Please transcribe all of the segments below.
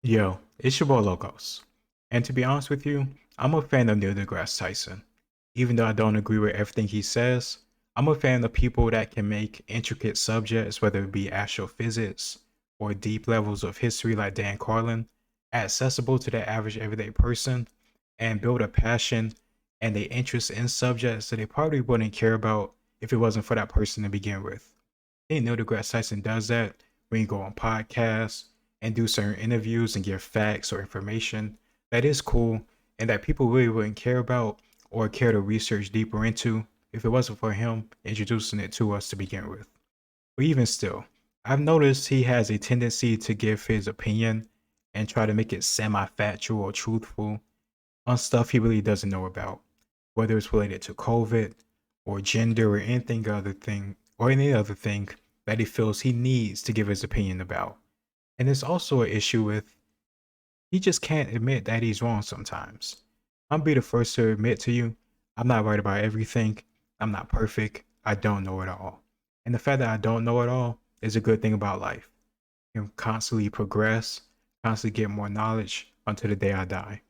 Yo, it's your boy Logos. And to be honest with you, I'm a fan of Neil deGrasse Tyson. Even though I don't agree with everything he says, I'm a fan of people that can make intricate subjects, whether it be astrophysics or deep levels of history like Dan Carlin, accessible to the average everyday person and build a passion and a interest in subjects that they probably wouldn't care about if it wasn't for that person to begin with. I think Neil deGrasse Tyson does that when you go on podcasts and do certain interviews and give facts or information that is cool and that people really wouldn't care about or care to research deeper into if it wasn't for him introducing it to us to begin with. But even still, I've noticed he has a tendency to give his opinion and try to make it semi-factual or truthful on stuff he really doesn't know about, whether it's related to COVID or gender or anything other thing or any other thing that he feels he needs to give his opinion about. And there's also an issue with he just can't admit that he's wrong sometimes. I'll be the first to admit to you, I'm not right about everything. I'm not perfect. I don't know it all. And the fact that I don't know it all is a good thing about life. You can constantly progress, constantly get more knowledge until the day I die.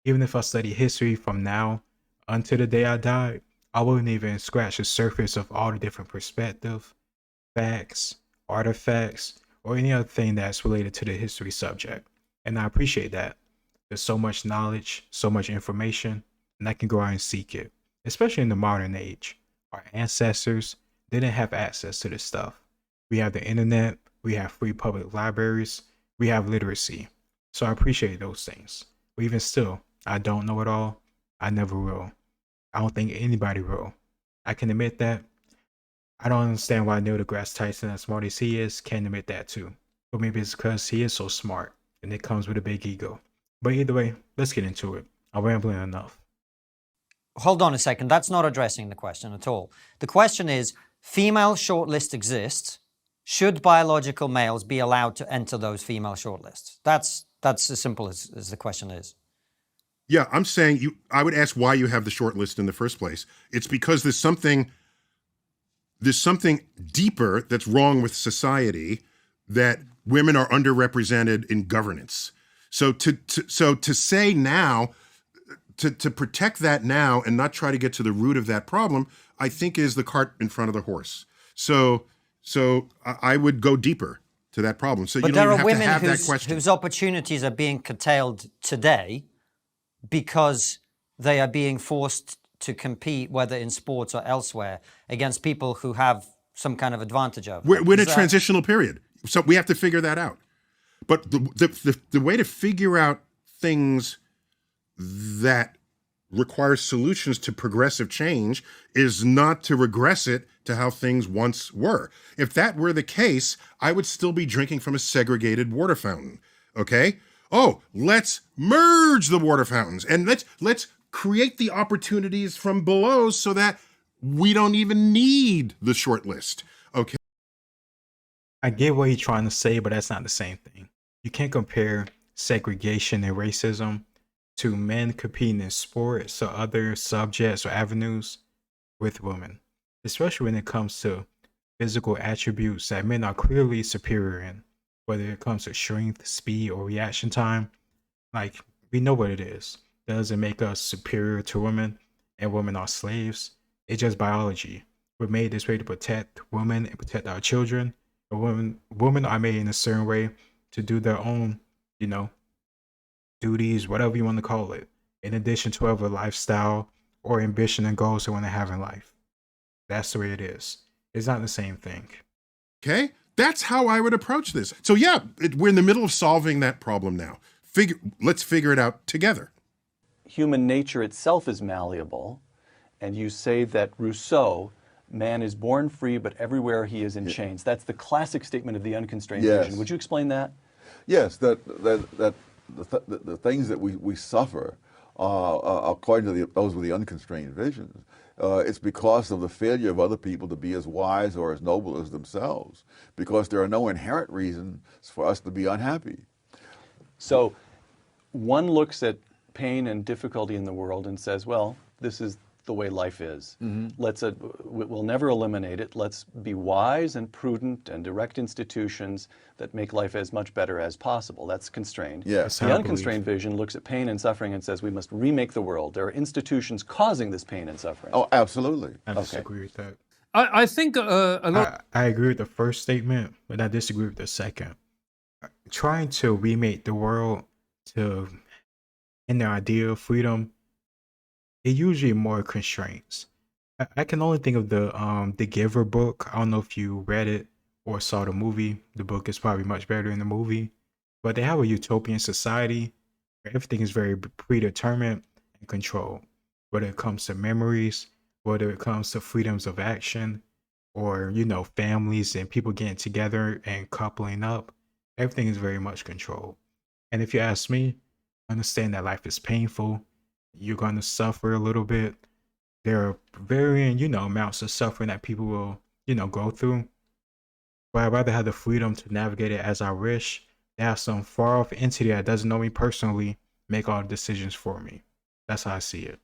Even if I study history from now until the day I die, I wouldn't even scratch the surface of all the different perspectives, facts, artifacts, or any other thing that's related to the history subject. And I appreciate that. There's so much knowledge, so much information, and I can go out and seek it, especially in the modern age. Our ancestors didn't have access to this stuff. We have the internet, we have free public libraries, we have literacy. So I appreciate those things. But even still, I don't know it all. I never will. I don't think anybody will. I can admit that. I don't understand why Neil deGrasse Tyson, as smart as he is, can't admit that too. But maybe it's because he is so smart and it comes with a big ego. But either way, let's get into it. I'm rambling enough. Hold on a second. That's not addressing the question at all. The question is, female shortlist exists. Should biological males be allowed to enter those female shortlists? That's as simple as the question is. Yeah, I'm saying I would ask why you have the short list in the first place. It's because there's something deeper that's wrong with society, that women are underrepresented in governance. So to say now, to protect that now and not try to get to the root of that problem, I think is the cart in front of the horse. So I would go deeper to that problem. So but you don't even there are have to have women that question. whose opportunities are being curtailed today because they are being forced to compete, whether in sports or elsewhere, against people who have some kind of advantage over them. We're in a transitional period, so we have to figure that out. But the way to figure out things that require solutions to progressive change is not to regress it to how things once were. If that were the case, I would still be drinking from a segregated water fountain. Okay? Oh, let's merge the water fountains and let's create the opportunities from below so that we don't even need the short list. Okay? I get what he's trying to say, but that's not the same thing. You can't compare segregation and racism to men competing in sports or other subjects or avenues with women, especially when it comes to physical attributes that men are clearly superior in, whether it comes to strength, speed, or reaction time. Like, we know what it is. That doesn't make us superior to women, and women are slaves. It's just biology. We're made this way to protect women and protect our children. But women are made in a certain way to do their own, duties, whatever you want to call it, in addition to whatever lifestyle or ambition and goals they want to have in life. That's the way it is. It's not the same thing. Okay? That's how I would approach this. So yeah, we're in the middle of solving that problem now. Let's figure it out together. Human nature itself is malleable, and you say that Rousseau, man is born free, but everywhere he is in chains. That's the classic statement of the unconstrained vision. Would you explain that? Yes, that the things that we suffer, according to those with the unconstrained visions, it's because of the failure of other people to be as wise or as noble as themselves, because there are no inherent reasons for us to be unhappy. So one looks at pain and difficulty in the world and says, well, this is the way life is. We'll never eliminate it. Let's be wise and prudent and direct institutions that make life as much better as possible. That's constrained. Yes. The unconstrained vision looks at pain and suffering and says we must remake the world. There are institutions causing this pain and suffering. Oh, absolutely. I disagree with that. I think a lot. I agree with the first statement, but I disagree with the second. Trying to remake the world to in the idea of freedom, it usually more constraints. I can only think of the Giver book. I don't know if you read it or saw the movie. The book is probably much better than the movie, but they have a utopian society where everything is very predetermined and controlled, whether it comes to memories, whether it comes to freedoms of action, or families and people getting together and coupling up. Everything is very much controlled. And if you ask me, understand that life is painful. You're going to suffer a little bit. There are varying, amounts of suffering that people will, go through. But I'd rather have the freedom to navigate it as I wish. To have some far off entity that doesn't know me personally make all the decisions for me. That's how I see it.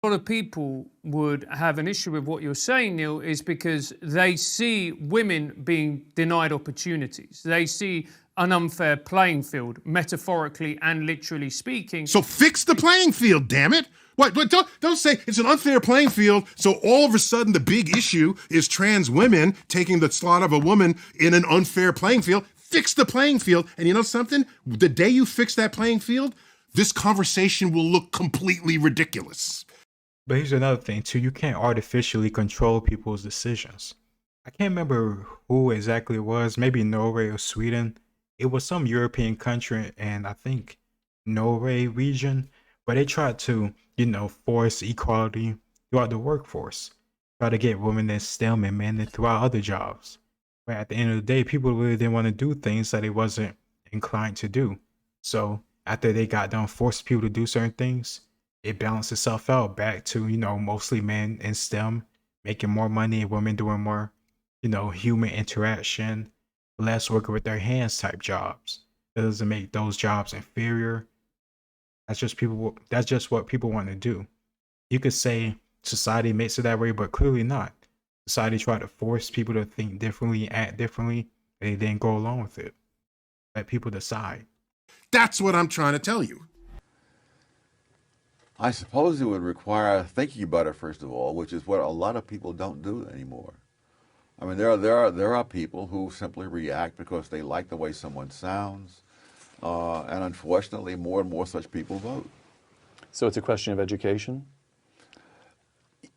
A lot of people would have an issue with what you're saying, Neil, is because they see women being denied opportunities. They see an unfair playing field, metaphorically and literally speaking. So fix the playing field, damn it. What? Don't say it's an unfair playing field, so all of a sudden the big issue is trans women taking the slot of a woman in an unfair playing field. Fix the playing field. And you know something? The day you fix that playing field, this conversation will look completely ridiculous. But here's another thing too, you can't artificially control people's decisions. I can't remember who exactly it was, maybe Norway or Sweden. It was some European country and I think Norway region, but they tried to, force equality throughout the workforce. Try to get women in STEM and men throughout other jobs. But at the end of the day, people really didn't want to do things that they wasn't inclined to do. So after they got done forcing people to do certain things, it balanced itself out back to, mostly men in STEM making more money and women doing more, human interaction, less working with their hands type jobs. That doesn't make those jobs inferior. That's just what people want to do. You could say society makes it that way, but clearly not. Society tried to force people to think differently, act differently, and they didn't go along with it. Let people decide. That's what I'm trying to tell you. I suppose it would require thinking about it first of all, which is what a lot of people don't do anymore. I mean, there are people who simply react because they like the way someone sounds, and unfortunately, more and more such people vote. So it's a question of education?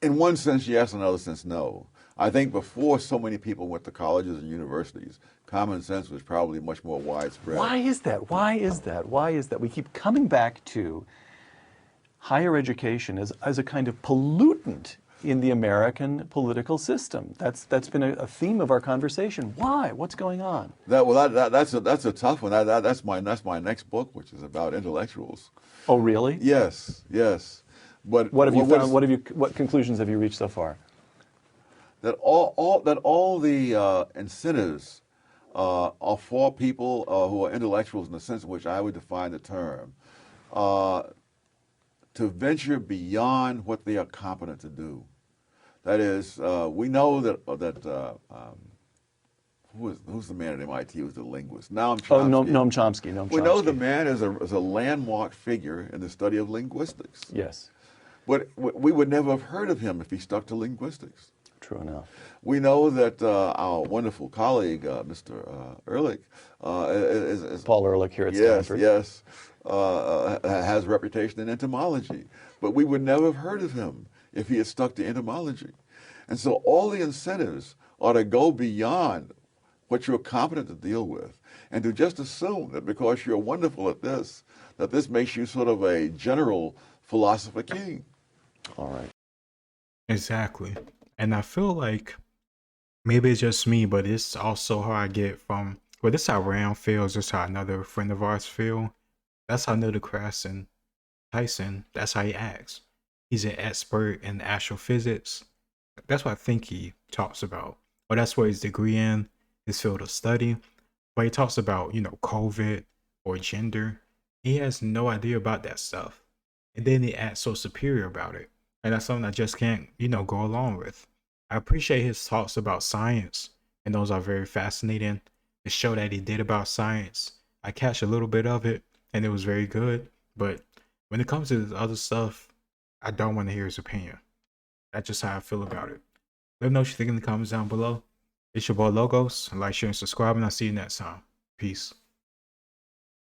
In one sense, yes. In another sense, no. I think before so many people went to colleges and universities, common sense was probably much more widespread. Why is that? Why is that? Why is that? We keep coming back to higher education as a kind of pollutant in the American political system. That's been a theme of our conversation. Why? What's going on? That's a tough one. That's my next book, which is about intellectuals. Oh, really? Yes. But what have you found? What conclusions have you reached so far? That all the incentives are for people who are intellectuals in the sense in which I would define the term, to venture beyond what they are competent to do. That is, we know that who's the man at MIT who's the linguist? Noam Chomsky. Oh, Noam Chomsky. We know the man is a landmark figure in the study of linguistics. Yes. But we would never have heard of him if he stuck to linguistics. True enough. We know that our wonderful colleague, Mr. Ehrlich, is Paul Ehrlich here at Stanford. Yes, has a reputation in entomology. But we would never have heard of him if he had stuck to entomology. And so all the incentives are to go beyond what you're competent to deal with and to just assume that because you're wonderful at this, that this makes you sort of a general philosopher king. All right. Exactly. And I feel like maybe it's just me, but it's also how I get from, well, this is how Ram feels, this is how another friend of ours feel. That's how Neil deGrasse and Tyson, that's how he acts. He's an expert in astrophysics. That's what I think he talks about. Or that's what his degree in, his field of study. But he talks about, COVID or gender. He has no idea about that stuff. And then he acts so superior about it. And that's something I just can't, go along with. I appreciate his talks about science, and those are very fascinating. The show that he did about science, I catch a little bit of it, and it was very good. But when it comes to this other stuff, I don't want to hear his opinion. That's just how I feel about it. Let me know what you think in the comments down below. It's your boy Logos. Like, share, and subscribe, and I'll see you next time. Peace.